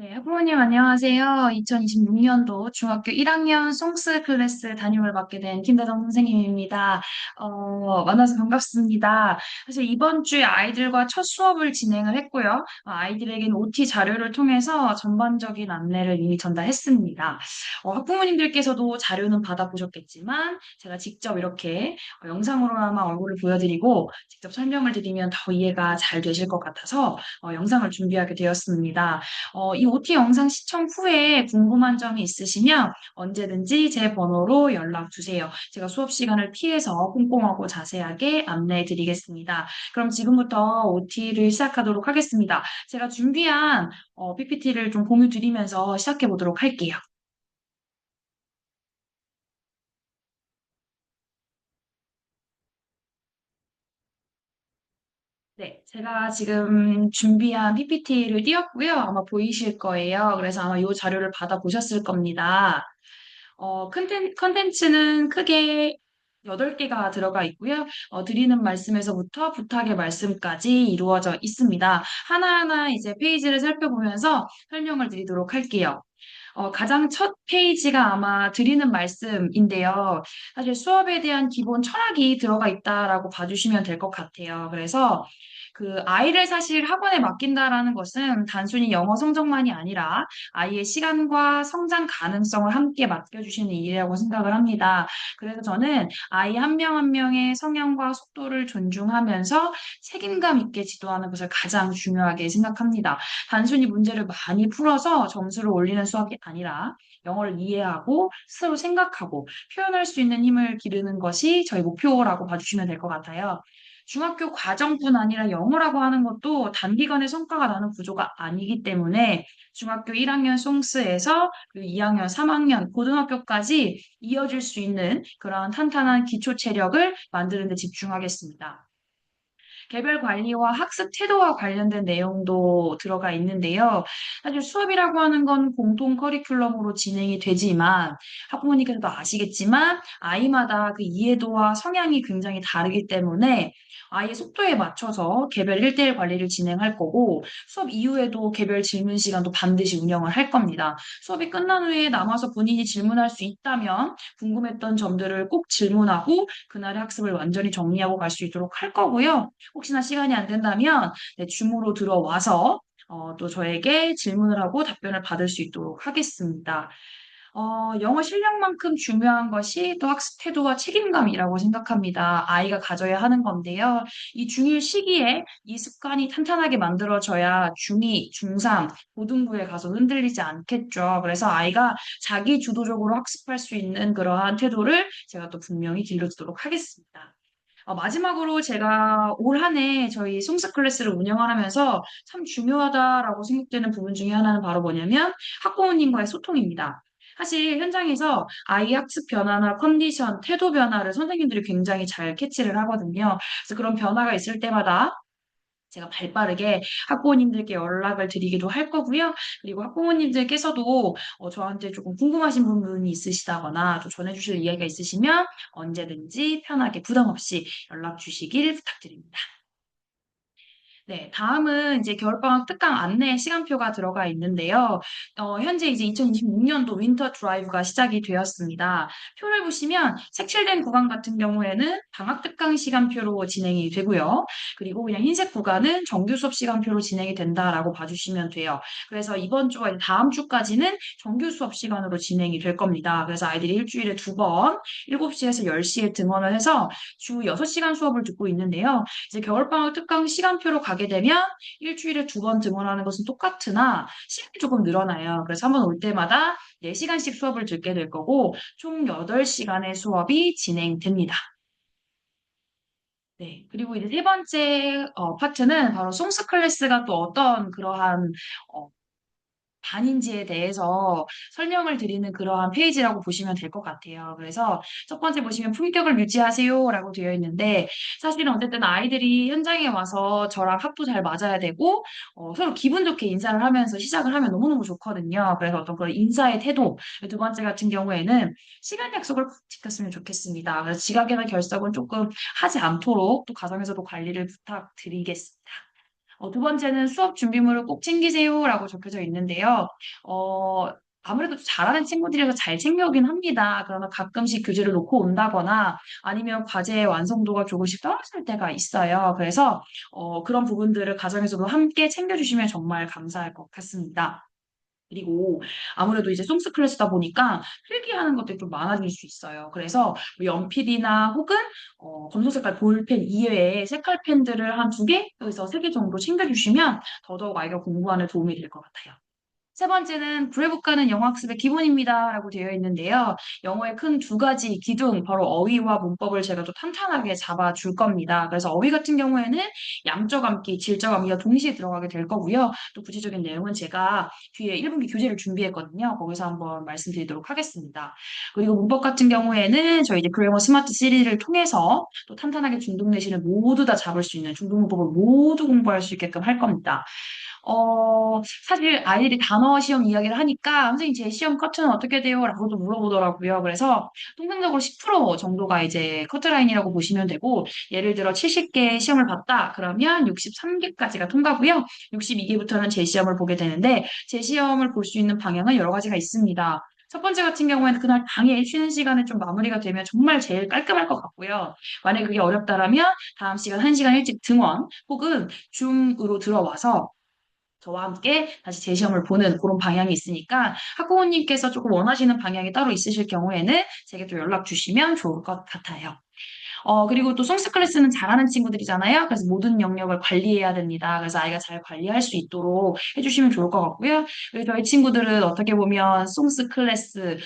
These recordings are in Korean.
네, 학부모님 안녕하세요. 2026년도 중학교 1학년 송스 클래스 담임을 맡게 된 김다정 선생님입니다. 만나서 반갑습니다. 사실 이번 주에 아이들과 첫 수업을 진행을 했고요. 아이들에게는 OT 자료를 통해서 전반적인 안내를 이미 전달했습니다. 학부모님들께서도 자료는 받아보셨겠지만 제가 직접 이렇게 영상으로나마 얼굴을 보여드리고 직접 설명을 드리면 더 이해가 잘 되실 것 같아서 영상을 준비하게 되었습니다. 이 OT 영상 시청 후에 궁금한 점이 있으시면 언제든지 제 번호로 연락 주세요. 제가 수업 시간을 피해서 꼼꼼하고 자세하게 안내해 드리겠습니다. 그럼 지금부터 OT를 시작하도록 하겠습니다. 제가 준비한 PPT를 좀 공유 드리면서 시작해 보도록 할게요. 네, 제가 지금 준비한 PPT를 띄웠고요. 아마 보이실 거예요. 그래서 아마 이 자료를 받아보셨을 겁니다. 컨텐츠는 크게 8개가 들어가 있고요. 드리는 말씀에서부터 부탁의 말씀까지 이루어져 있습니다. 하나하나 이제 페이지를 살펴보면서 설명을 드리도록 할게요. 가장 첫 페이지가 아마 드리는 말씀인데요. 사실 수업에 대한 기본 철학이 들어가 있다라고 봐주시면 될 것 같아요. 그래서 그 아이를 사실 학원에 맡긴다라는 것은 단순히 영어 성적만이 아니라 아이의 시간과 성장 가능성을 함께 맡겨주시는 일이라고 생각을 합니다. 그래서 저는 아이 한 명 한 명의 성향과 속도를 존중하면서 책임감 있게 지도하는 것을 가장 중요하게 생각합니다. 단순히 문제를 많이 풀어서 점수를 올리는 수업이 아니라 영어를 이해하고 스스로 생각하고 표현할 수 있는 힘을 기르는 것이 저희 목표라고 봐주시면 될 것 같아요. 중학교 과정뿐 아니라 영어라고 하는 것도 단기간에 성과가 나는 구조가 아니기 때문에 중학교 1학년 송스에서 그리고 2학년, 3학년, 고등학교까지 이어질 수 있는 그러한 탄탄한 기초 체력을 만드는 데 집중하겠습니다. 개별 관리와 학습 태도와 관련된 내용도 들어가 있는데요. 사실 수업이라고 하는 건 공통 커리큘럼으로 진행이 되지만 학부모님께서도 아시겠지만 아이마다 그 이해도와 성향이 굉장히 다르기 때문에 아이의 속도에 맞춰서 개별 1대1 관리를 진행할 거고 수업 이후에도 개별 질문 시간도 반드시 운영을 할 겁니다. 수업이 끝난 후에 남아서 본인이 질문할 수 있다면 궁금했던 점들을 꼭 질문하고 그날의 학습을 완전히 정리하고 갈 수 있도록 할 거고요. 혹시나 시간이 안 된다면 네, 줌으로 들어와서 또 저에게 질문을 하고 답변을 받을 수 있도록 하겠습니다. 영어 실력만큼 중요한 것이 또 학습 태도와 책임감이라고 생각합니다. 아이가 가져야 하는 건데요. 이 중1 시기에 이 습관이 탄탄하게 만들어져야 중2, 중3, 고등부에 가서 흔들리지 않겠죠. 그래서 아이가 자기 주도적으로 학습할 수 있는 그러한 태도를 제가 또 분명히 길러주도록 하겠습니다. 마지막으로 제가 올 한 해 저희 송스 클래스를 운영하면서 참 중요하다라고 생각되는 부분 중에 하나는 바로 뭐냐면 학부모님과의 소통입니다. 사실 현장에서 아이 학습 변화나 컨디션, 태도 변화를 선생님들이 굉장히 잘 캐치를 하거든요. 그래서 그런 변화가 있을 때마다 제가 발빠르게 학부모님들께 연락을 드리기도 할 거고요. 그리고 학부모님들께서도 저한테 조금 궁금하신 부분이 있으시다거나 또 전해주실 이야기가 있으시면 언제든지 편하게 부담 없이 연락 주시길 부탁드립니다. 네, 다음은 이제 겨울방학 특강 안내 시간표가 들어가 있는데요. 현재 이제 2026년도 윈터 드라이브가 시작이 되었습니다. 표를 보시면 색칠된 구간 같은 경우에는 방학 특강 시간표로 진행이 되고요. 그리고 그냥 흰색 구간은 정규 수업 시간표로 진행이 된다라고 봐주시면 돼요. 그래서 이번 주와 이제 다음 주까지는 정규 수업 시간으로 진행이 될 겁니다. 그래서 아이들이 일주일에 2번, 7시에서 10시에 등원을 해서 주 6시간 수업을 듣고 있는데요. 이제 겨울방학 특강 시간표로 가게 되면 일주일에 2번 등원하는 것은 똑같으나 시간이 조금 늘어나요. 그래서 한번 올 때마다 4시간씩 수업을 듣게 될 거고 총 8시간의 수업이 진행됩니다. 네. 그리고 이제 세 번째 파트는 바로 송스 클래스가 또 어떤 그러한 어, 반인지에 대해서 설명을 드리는 그러한 페이지라고 보시면 될 것 같아요. 그래서 첫 번째 보시면 품격을 유지하세요라고 되어 있는데 사실은 어쨌든 아이들이 현장에 와서 저랑 합도 잘 맞아야 되고 서로 기분 좋게 인사를 하면서 시작을 하면 너무너무 좋거든요. 그래서 어떤 그런 인사의 태도 두 번째 같은 경우에는 시간 약속을 꼭 지켰으면 좋겠습니다. 그래서 지각이나 결석은 조금 하지 않도록 또 가정에서도 관리를 부탁드리겠습니다. 두 번째는 수업 준비물을 꼭 챙기세요라고 적혀져 있는데요. 어, 아무래도 잘하는 친구들이라서 잘 챙겨오긴 합니다. 그러나 가끔씩 교재를 놓고 온다거나 아니면 과제의 완성도가 조금씩 떨어질 때가 있어요. 그래서 그런 부분들을 가정에서도 함께 챙겨주시면 정말 감사할 것 같습니다. 그리고 아무래도 이제 송스 클래스다 보니까 필기하는 것들이 좀 많아질 수 있어요. 그래서 뭐 연필이나 혹은 검정 색깔 볼펜 이외에 색깔 펜들을 한 두 개에서 세 개 정도 챙겨주시면 더더욱 아이가 공부하는 도움이 될 것 같아요. 세 번째는 구애국가는 영어학습의 기본입니다라고 되어 있는데요. 영어의 큰 두 가지 기둥, 바로 어휘와 문법을 제가 또 탄탄하게 잡아줄 겁니다. 그래서 어휘 같은 경우에는 양적 암기, 질적 암기가 동시에 들어가게 될 거고요. 또 구체적인 내용은 제가 뒤에 1분기 교재를 준비했거든요. 거기서 한번 말씀드리도록 하겠습니다. 그리고 문법 같은 경우에는 저희 이제 그래머 스마트 시리즈를 통해서 또 탄탄하게 중등 내신을 모두 다 잡을 수 있는 중등 문법을 모두 공부할 수 있게끔 할 겁니다. 사실 아이들이 단어 시험 이야기를 하니까 선생님 제 시험 커트는 어떻게 돼요? 라고도 물어보더라고요. 그래서 통상적으로 10% 정도가 이제 커트라인이라고 보시면 되고 예를 들어 70개 시험을 봤다. 그러면 63개까지가 통과고요. 62개부터는 제 시험을 보게 되는데 제 시험을 볼 수 있는 방향은 여러 가지가 있습니다. 첫 번째 같은 경우에는 그날 당일 쉬는 시간에 좀 마무리가 되면 정말 제일 깔끔할 것 같고요. 만약에 그게 어렵다라면 다음 시간 1시간 일찍 등원 혹은 줌으로 들어와서 저와 함께 다시 재시험을 보는 그런 방향이 있으니까 학부모님께서 조금 원하시는 방향이 따로 있으실 경우에는 제게 또 연락 주시면 좋을 것 같아요. 그리고 또 송스 클래스는 잘하는 친구들이잖아요. 그래서 모든 영역을 관리해야 됩니다. 그래서 아이가 잘 관리할 수 있도록 해주시면 좋을 것 같고요. 그리고 저희 친구들은 어떻게 보면 송스 클래스,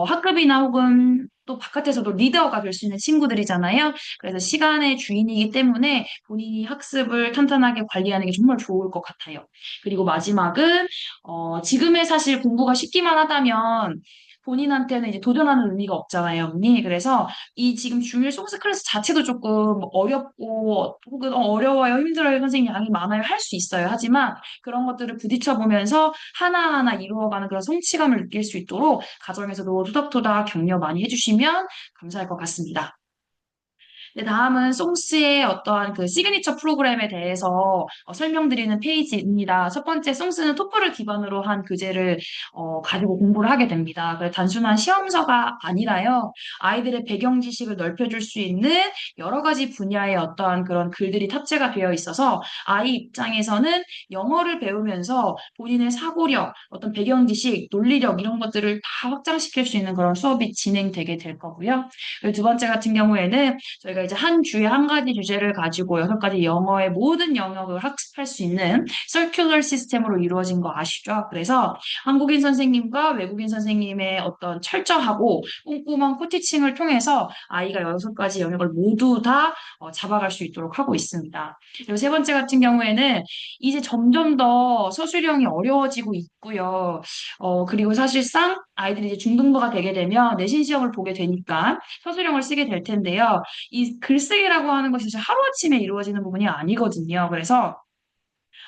학급이나 혹은 또 바깥에서도 리더가 될 수 있는 친구들이잖아요. 그래서 시간의 주인이기 때문에 본인이 학습을 탄탄하게 관리하는 게 정말 좋을 것 같아요. 그리고 마지막은, 지금의 사실 공부가 쉽기만 하다면 본인한테는 이제 도전하는 의미가 없잖아요, 언니. 그래서 이 지금 중일 송스 클래스 자체도 조금 어렵고 혹은 어려워요, 힘들어요, 선생님 양이 많아요 할 수 있어요. 하지만 그런 것들을 부딪혀 보면서 하나하나 이루어가는 그런 성취감을 느낄 수 있도록 가정에서도 토닥토닥 격려 많이 해주시면 감사할 것 같습니다. 네, 다음은 송스의 어떠한 그 시그니처 프로그램에 대해서 설명드리는 페이지입니다. 첫 번째, 송스는 토플을 기반으로 한 교재를 가지고 공부를 하게 됩니다. 그래서 단순한 시험서가 아니라요, 아이들의 배경 지식을 넓혀줄 수 있는 여러 가지 분야의 어떠한 그런 글들이 탑재가 되어 있어서 아이 입장에서는 영어를 배우면서 본인의 사고력, 어떤 배경 지식, 논리력 이런 것들을 다 확장시킬 수 있는 그런 수업이 진행되게 될 거고요. 그리고 두 번째 같은 경우에는 저희가 이제 한 주에 한 가지 주제를 가지고 여섯 가지 영어의 모든 영역을 학습할 수 있는 서큘러 시스템으로 이루어진 거 아시죠? 그래서 한국인 선생님과 외국인 선생님의 어떤 철저하고 꼼꼼한 코티칭을 통해서 아이가 여섯 가지 영역을 모두 다 잡아갈 수 있도록 하고 있습니다. 그리고 세 번째 같은 경우에는 이제 점점 더 서술형이 어려워지고 있고요. 그리고 사실상 아이들이 이제 중등부가 되게 되면 내신 시험을 보게 되니까 서술형을 쓰게 될 텐데요. 이 글쓰기라고 하는 것이 사실 하루아침에 이루어지는 부분이 아니거든요. 그래서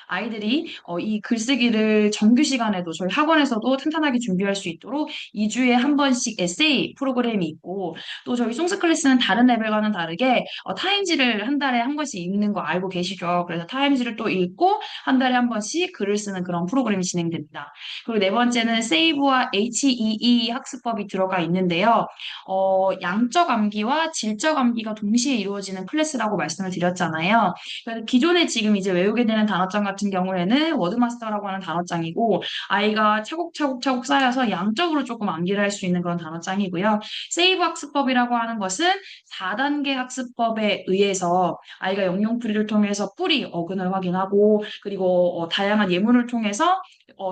아이들이 이 글쓰기를 정규 시간에도 저희 학원에서도 탄탄하게 준비할 수 있도록 2주에 한 번씩 에세이 프로그램이 있고 또 저희 송스 클래스는 다른 레벨과는 다르게 타임지를 한 달에 한 번씩 읽는 거 알고 계시죠? 그래서 타임지를 또 읽고 한 달에 한 번씩 글을 쓰는 그런 프로그램이 진행됩니다. 그리고 네 번째는 세이브와 HEE 학습법이 들어가 있는데요. 양적 암기와 질적 암기가 동시에 이루어지는 클래스라고 말씀을 드렸잖아요. 그래서 기존에 지금 이제 외우게 되는 단어장 같은 경우에는 워드마스터라고 하는 단어장이고 아이가 차곡차곡 쌓여서 양적으로 조금 암기를 할 수 있는 그런 단어장이고요. 세이브 학습법이라고 하는 것은 4단계 학습법에 의해서 아이가 영영풀이를 통해서 뿌리, 어근을 확인하고 그리고 다양한 예문을 통해서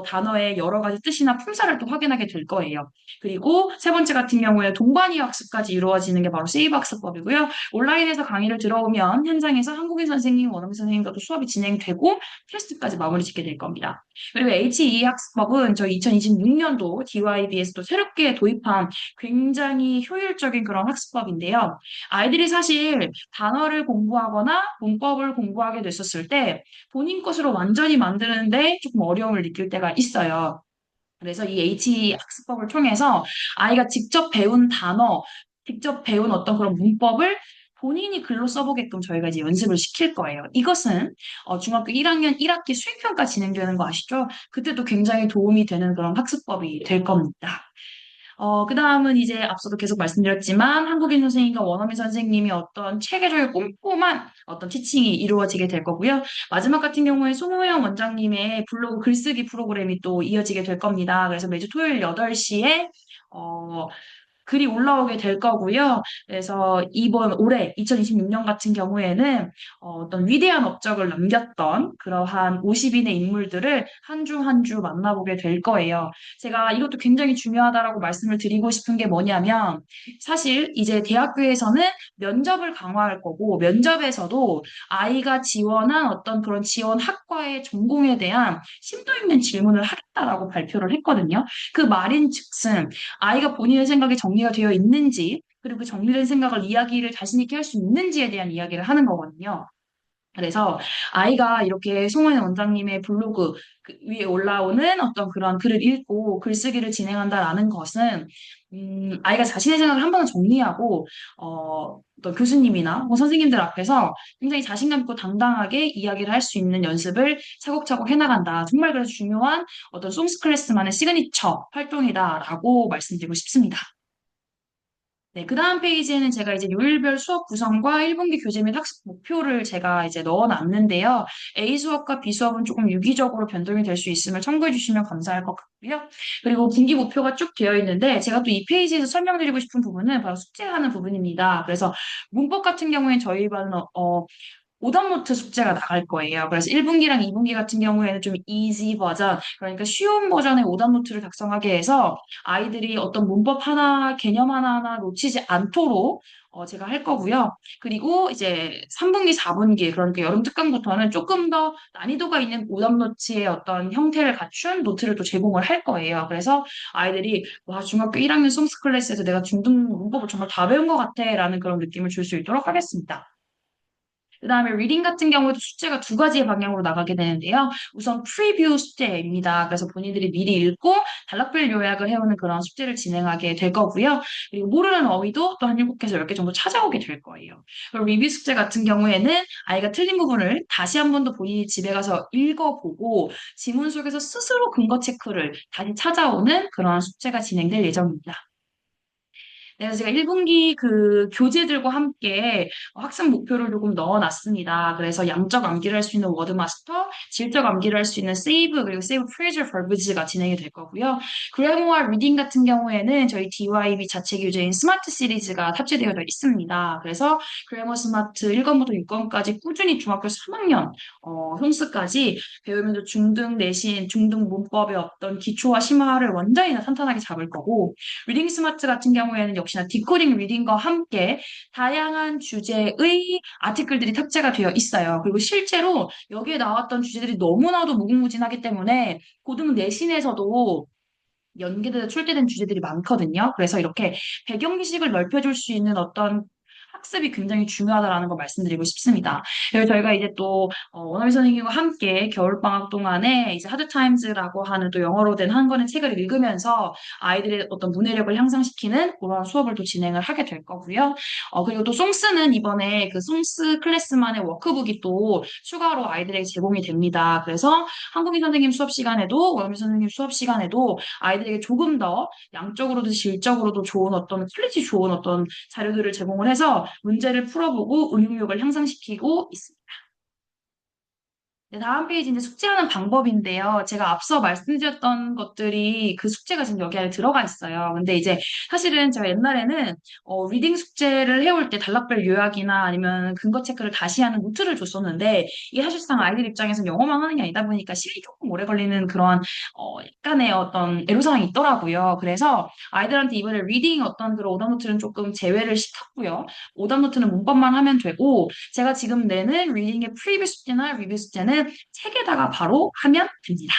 단어의 여러 가지 뜻이나 품사를 또 확인하게 될 거예요. 그리고 세 번째 같은 경우에 동반이 학습까지 이루어지는 게 바로 세이브 학습법이고요. 온라인에서 강의를 들어오면 현장에서 한국인 선생님, 원어민 선생님과도 수업이 진행되고 테스트까지 마무리 짓게 될 겁니다. 그리고 HE 학습법은 저희 2026년도 DYB에서도 새롭게 도입한 굉장히 효율적인 그런 학습법인데요. 아이들이 사실 단어를 공부하거나 문법을 공부하게 됐었을 때 본인 것으로 완전히 만드는데 조금 어려움을 느낄 때가 있어요. 그래서 이 HE 학습법을 통해서 아이가 직접 배운 단어, 직접 배운 어떤 그런 문법을 본인이 글로 써보게끔 저희가 이제 연습을 시킬 거예요. 이것은 중학교 1학년 1학기 수행평가 진행되는 거 아시죠? 그때도 굉장히 도움이 되는 그런 학습법이 될 겁니다. 그 다음은 이제 앞서도 계속 말씀드렸지만 한국인 선생님과 원어민 선생님이 어떤 체계적이고 꼼꼼한 어떤 티칭이 이루어지게 될 거고요. 마지막 같은 경우에 손호영 원장님의 블로그 글쓰기 프로그램이 또 이어지게 될 겁니다. 그래서 매주 토요일 8시에 글이 올라오게 될 거고요. 그래서 이번 올해 2026년 같은 경우에는 떤 위대한 업적을 남겼던 그러한 50인의 인물들을 한 주 한 주 만나보게 될 거예요. 제가 이것도 굉장히 중요하다라고 말씀을 드리고 싶은 게 뭐냐면 사실 이제 대학교에서는 면접을 강화할 거고 면접에서도 아이가 지원한 어떤 그런 지원 학과의 전공에 대한 심도 있는 질문을 하겠다라고 발표를 했거든요. 그 말인즉슨 아이가 본인의 생각이 정리가 되어 있는지, 그리고 그 정리된 생각을 이야기를 자신 있게 할 수 있는지에 대한 이야기를 하는 거거든요. 그래서 아이가 이렇게 송은혜 원장님의 블로그 위에 올라오는 어떤 그런 글을 읽고 글쓰기를 진행한다라는 것은 아이가 자신의 생각을 한 번은 정리하고 어떤 교수님이나 뭐 선생님들 앞에서 굉장히 자신감 있고 당당하게 이야기를 할 수 있는 연습을 차곡차곡 해나간다. 정말 그래서 중요한 어떤 송스 클래스만의 시그니처 활동이다라고 말씀드리고 싶습니다. 네, 그 다음 페이지에는 제가 이제 요일별 수업 구성과 1분기 교재 및 학습 목표를 제가 이제 넣어 놨는데요. A 수업과 B 수업은 조금 유기적으로 변동이 될 수 있음을 참고해 주시면 감사할 것 같고요. 그리고 분기 목표가 쭉 되어 있는데 제가 또 이 페이지에서 설명드리고 싶은 부분은 바로 숙제하는 부분입니다. 그래서 문법 같은 경우에는 저희 반은 오답노트 숙제가 나갈 거예요. 그래서 1분기랑 2분기 같은 경우에는 좀 easy 버전, 그러니까 쉬운 버전의 오답노트를 작성하게 해서 아이들이 어떤 문법 하나, 개념 하나하나 놓치지 않도록 제가 할 거고요. 그리고 이제 3분기, 4분기, 그러니까 여름 특강부터는 조금 더 난이도가 있는 오답노트의 어떤 형태를 갖춘 노트를 또 제공을 할 거예요. 그래서 아이들이 와, 중학교 1학년 솜스 클래스에서 내가 중등 문법을 정말 다 배운 것 같아 라는 그런 느낌을 줄 수 있도록 하겠습니다. 그다음에 리딩 같은 경우에도 숙제가 두 가지의 방향으로 나가게 되는데요. 우선 프리뷰 숙제입니다. 그래서 본인들이 미리 읽고 단락별 요약을 해오는 그런 숙제를 진행하게 될 거고요. 그리고 모르는 어휘도 또 한 7개에서 10개 정도 찾아오게 될 거예요. 그리고 리뷰 숙제 같은 경우에는 아이가 틀린 부분을 다시 한 번 더 본인이 집에 가서 읽어보고 지문 속에서 스스로 근거 체크를 다시 찾아오는 그런 숙제가 진행될 예정입니다. 네, 그래서 제가 1분기 그 교재들과 함께 학습 목표를 조금 넣어놨습니다. 그래서 양적 암기를 할 수 있는 워드마스터, 질적 암기를 할 수 있는 세이브, 그리고 세이브 프레이저 벌브즈가 진행이 될 거고요. 그래머와 리딩 같은 경우에는 저희 DYB 자체 교재인 스마트 시리즈가 탑재되어 있습니다. 그래서 그래머 스마트 1권부터 6권까지 꾸준히 중학교 3학년 홈스까지 배우면서 중등 내신, 중등 문법의 어떤 기초와 심화를 완전히 다 탄탄하게 잡을 거고 리딩 스마트 같은 경우에는 역시나 디코딩 리딩과 함께 다양한 주제의 아티클들이 탑재가 되어 있어요. 그리고 실제로 여기에 나왔던 주제들이 너무나도 무궁무진하기 때문에 고등 내신에서도 연계돼서 출제된 주제들이 많거든요. 그래서 이렇게 배경 지식을 넓혀줄 수 있는 어떤 학습이 굉장히 중요하다라는 걸 말씀드리고 싶습니다. 그리고 저희가 이제 또 원어민 선생님과 함께 겨울방학 동안에 이제 하드타임즈라고 하는 또 영어로 된 한 권의 책을 읽으면서 아이들의 어떤 문해력을 향상시키는 그런 수업을 또 진행을 하게 될 거고요. 그리고 또 송스는 이번에 그 송스 클래스만의 워크북이 또 추가로 아이들에게 제공이 됩니다. 그래서 한국인 선생님 수업 시간에도 원어민 선생님 수업 시간에도 아이들에게 조금 더 양적으로도 질적으로도 좋은 어떤 퀄리티 좋은 어떤 자료들을 제공을 해서 문제를 풀어보고 응용력을 향상시키고 있습니다. 네, 다음 페이지 이제 숙제하는 방법인데요. 제가 앞서 말씀드렸던 것들이 그 숙제가 지금 여기 안에 들어가 있어요. 근데 이제 사실은 제가 옛날에는 리딩 숙제를 해올 때 단락별 요약이나 아니면 근거 체크를 다시 하는 노트를 줬었는데 이게 사실상 아이들 입장에서 영어만 하는 게 아니다 보니까 시간이 조금 오래 걸리는 그런 약간의 어떤 애로사항이 있더라고요. 그래서 아이들한테 이번에 리딩 어떤 그런 오답 노트는 조금 제외를 시켰고요. 오답 노트는 문법만 하면 되고 제가 지금 내는 리딩의 프리뷰 숙제나 리뷰 숙제는 책에다가 바로 하면 됩니다.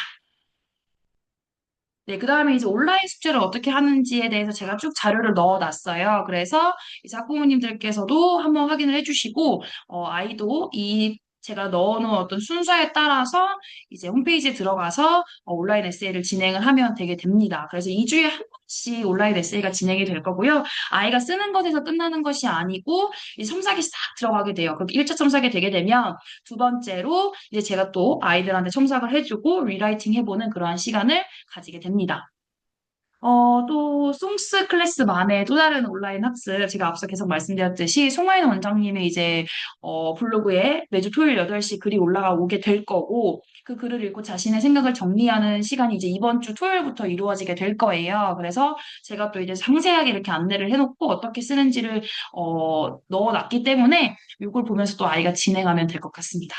네, 그 다음에 이제 온라인 숙제를 어떻게 하는지에 대해서 제가 쭉 자료를 넣어놨어요. 그래서 이제 학부모님들께서도 한번 확인을 해주시고, 아이도 이 제가 넣어놓은 어떤 순서에 따라서 이제 홈페이지에 들어가서 온라인 에세이를 진행을 하면 되게 됩니다. 그래서 2주에 한 번씩 온라인 에세이가 진행이 될 거고요. 아이가 쓰는 것에서 끝나는 것이 아니고 이 첨삭이 싹 들어가게 돼요. 그렇게 1차 첨삭이 되게 되면 두 번째로 이제 제가 또 아이들한테 첨삭을 해주고 리라이팅 해보는 그러한 시간을 가지게 됩니다. 또, 송스 클래스만의 또 다른 온라인 학습, 제가 앞서 계속 말씀드렸듯이, 송하인 원장님의 이제, 블로그에 매주 토요일 8시 글이 올라오게 될 거고, 그 글을 읽고 자신의 생각을 정리하는 시간이 이제 이번 주 토요일부터 이루어지게 될 거예요. 그래서 제가 또 이제 상세하게 이렇게 안내를 해놓고 어떻게 쓰는지를, 넣어놨기 때문에 이걸 보면서 또 아이가 진행하면 될 것 같습니다.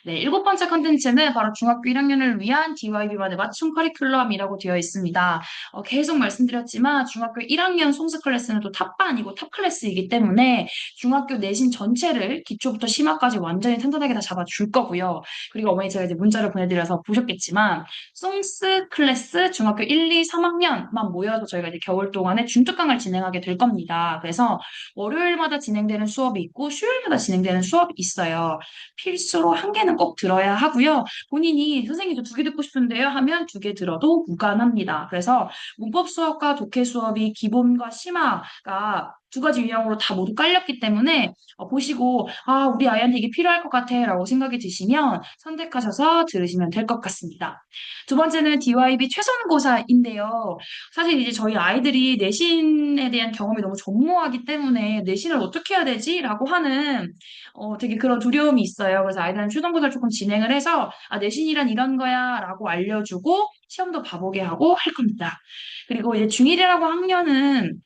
네, 일곱 번째 컨텐츠는 바로 중학교 1학년을 위한 DYB만의 맞춤 커리큘럼이라고 되어 있습니다. 계속 말씀드렸지만 중학교 1학년 송스 클래스는 또 탑반이고 탑 클래스이기 때문에 중학교 내신 전체를 기초부터 심화까지 완전히 탄탄하게 다 잡아줄 거고요. 그리고 어머니 제가 이제 문자를 보내드려서 보셨겠지만 송스 클래스 중학교 1, 2, 3학년만 모여서 저희가 이제 겨울 동안에 중특강을 진행하게 될 겁니다. 그래서 월요일마다 진행되는 수업이 있고 수요일마다 진행되는 수업이 있어요. 필수로 한 개는 꼭 들어야 하고요. 본인이 선생님 저 두 개 듣고 싶은데요 하면 두 개 들어도 무관합니다. 그래서 문법 수업과 독해 수업이 기본과 심화가 두 가지 유형으로 다 모두 깔렸기 때문에 보시고 아 우리 아이한테 이게 필요할 것 같아 라고 생각이 드시면 선택하셔서 들으시면 될 것 같습니다. 두 번째는 DYB 최선고사인데요. 사실 이제 저희 아이들이 내신에 대한 경험이 너무 전무하기 때문에 내신을 어떻게 해야 되지? 라고 하는 되게 그런 두려움이 있어요. 그래서 아이들은 추동고사를 조금 진행을 해서 아, 내신이란 이런 거야 라고 알려주고 시험도 봐보게 하고 할 겁니다. 그리고 이제 중1이라고 학년은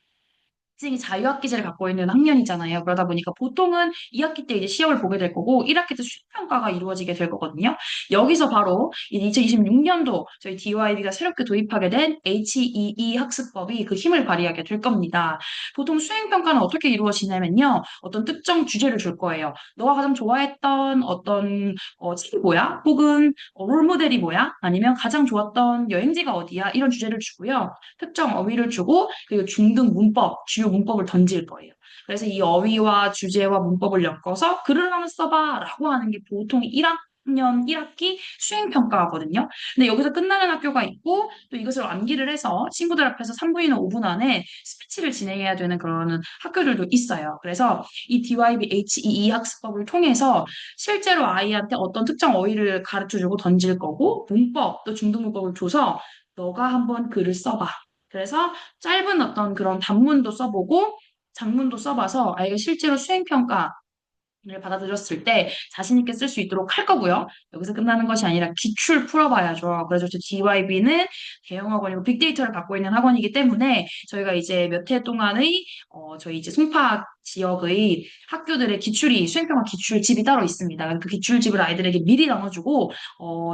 학생이 자유학기제를 갖고 있는 학년이잖아요. 그러다 보니까 보통은 2학기 때 이제 시험을 보게 될 거고 1학기 때 수행평가가 이루어지게 될 거거든요. 여기서 바로 2026년도 저희 DYB가 새롭게 도입하게 된 HEE 학습법이 그 힘을 발휘하게 될 겁니다. 보통 수행평가는 어떻게 이루어지냐면요. 어떤 특정 주제를 줄 거예요. 너가 가장 좋아했던 어떤 책이 뭐야? 혹은 롤모델이 뭐야? 아니면 가장 좋았던 여행지가 어디야? 이런 주제를 주고요. 특정 어휘를 주고 그리고 중등 문법, 주요 문법을 던질 거예요. 그래서 이 어휘와 주제와 문법을 엮어서 글을 하나 써봐라고 하는 게 보통 1학년 1학기 수행평가거든요. 근데 여기서 끝나는 학교가 있고 또 이것을 암기를 해서 친구들 앞에서 3분이나 5분 안에 스피치를 진행해야 되는 그런 학교들도 있어요. 그래서 이 DYB HEE 학습법을 통해서 실제로 아이한테 어떤 특정 어휘를 가르쳐주고 던질 거고 문법 또 중등 문법을 줘서 너가 한번 글을 써봐. 그래서 짧은 어떤 그런 단문도 써보고 장문도 써봐서 아이가 실제로 수행평가를 받아들였을 때 자신 있게 쓸 수 있도록 할 거고요. 여기서 끝나는 것이 아니라 기출 풀어봐야죠. 그래서 저 DYB는 대형 학원이고 빅데이터를 갖고 있는 학원이기 때문에 저희가 이제 몇 해 동안의 저희 이제 송파 지역의 학교들의 기출이 수행평가 기출집이 따로 있습니다. 그 기출집을 아이들에게 미리 나눠주고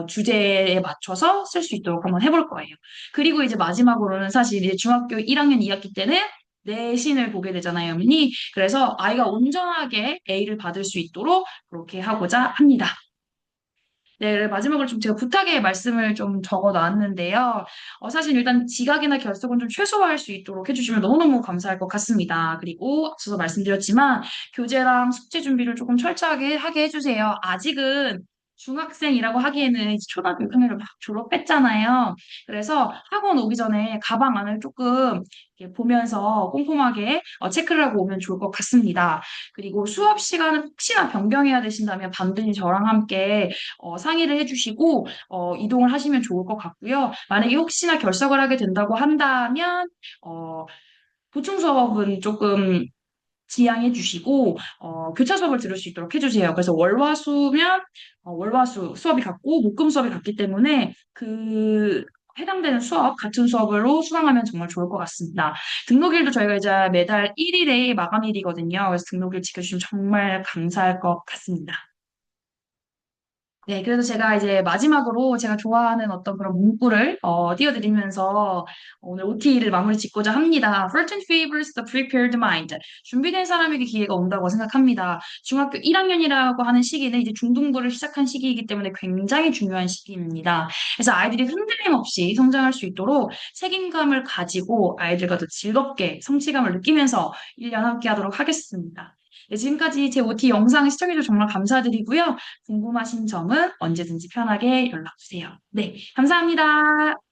주제에 맞춰서 쓸 수 있도록 한번 해볼 거예요. 그리고 이제 마지막으로는 사실 이제 중학교 1학년 2학기 때는 내신을 보게 되잖아요, 어머니. 그래서 아이가 온전하게 A를 받을 수 있도록 그렇게 하고자 합니다. 네, 마지막으로 좀 제가 부탁의 말씀을 좀 적어 놨는데요. 사실 일단 지각이나 결석은 좀 최소화할 수 있도록 해주시면 너무너무 감사할 것 같습니다. 그리고 앞서서 말씀드렸지만 교재랑 숙제 준비를 조금 철저하게 하게 해주세요. 아직은 중학생이라고 하기에는 이제 초등학교 6학년을 막 졸업했잖아요. 그래서 학원 오기 전에 가방 안을 조금 이렇게 보면서 꼼꼼하게 체크를 하고 오면 좋을 것 같습니다. 그리고 수업 시간을 혹시나 변경해야 되신다면 반드시 저랑 함께 상의를 해주시고 이동을 하시면 좋을 것 같고요. 만약에 혹시나 결석을 하게 된다고 한다면 보충 수업은 조금 지양해 주시고 교차 수업을 들을 수 있도록 해주세요. 그래서 월화수면 월화수 수업이 같고 목금 수업이 같기 때문에 그 해당되는 수업 같은 수업으로 수강하면 정말 좋을 것 같습니다. 등록일도 저희가 이제 매달 1일에 마감일이거든요. 그래서 등록일 지켜주시면 정말 감사할 것 같습니다. 네, 그래서 제가 이제 마지막으로 제가 좋아하는 어떤 그런 문구를 띄워드리면서 오늘 OT를 마무리 짓고자 합니다. Fortune favors the prepared mind. 준비된 사람에게 기회가 온다고 생각합니다. 중학교 1학년이라고 하는 시기는 이제 중등부를 시작한 시기이기 때문에 굉장히 중요한 시기입니다. 그래서 아이들이 흔들림 없이 성장할 수 있도록 책임감을 가지고 아이들과 더 즐겁게 성취감을 느끼면서 1년 함께 하도록 하겠습니다. 네, 지금까지 제 OT 영상 시청해주셔서 정말 감사드리고요. 궁금하신 점은 언제든지 편하게 연락 주세요. 네, 감사합니다.